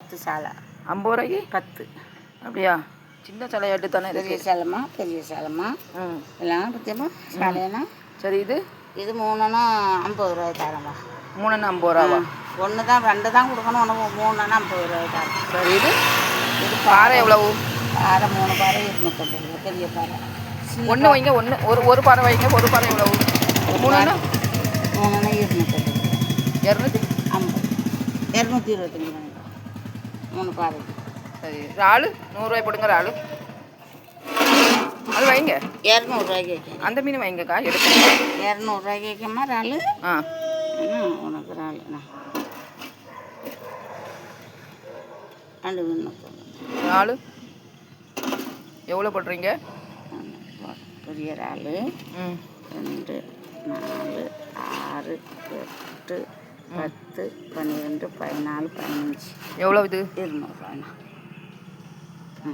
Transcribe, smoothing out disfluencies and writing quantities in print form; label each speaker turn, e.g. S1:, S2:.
S1: 10 சாலை.
S2: 50 ரூபாய்க்கு
S1: 10.
S2: அப்படியா? சின்ன சாலையாட்டு தானே
S1: பெரிய
S2: இருக்குது.
S1: சேலைமா, பெரிய சேலைமா. எல்லாம் பற்றியம்மா சாலைனா.
S2: சரி,
S1: இது 3னா 50 ரூபாய் தரமா.
S2: 3ன்னா 50 ரூபாவா?
S1: 1 தான் 2 தான் கொடுக்கணும், உனக்கு 3னா 50 ரூபாய் தரம்.
S2: சரி, இது பாறை எவ்வளவு?
S1: பாறை 3 பாறை 250 ரூபா, பெரிய பாறை.
S2: ஒன்று வைங்க, ஒரு பாறை வைங்க. ஒரு பாறை எவ்வளவு? 3ன்னா
S1: 250
S2: 250.
S1: 225 3 பாறை.
S2: சரி, இறால் 100 ரூபாய் போடுங்க. இறால் அது வைங்க.
S1: 200 ரூபாய்க்கு வைக்க.
S2: அந்த மீன் வைங்கக்கா, எடுத்து
S1: 200 ரூபாய்க்கு வைக்கமா இறால்? உனக்கு இறால் ரெண்டு மீன்.
S2: இறால் எவ்வளோ போடுறீங்க?
S1: பெரிய இறால் 2, 4, 6, 8, 10, 12, 14, 15.
S2: எவ்வளோ இது?
S1: 200 ரூபாய்ண்ணா.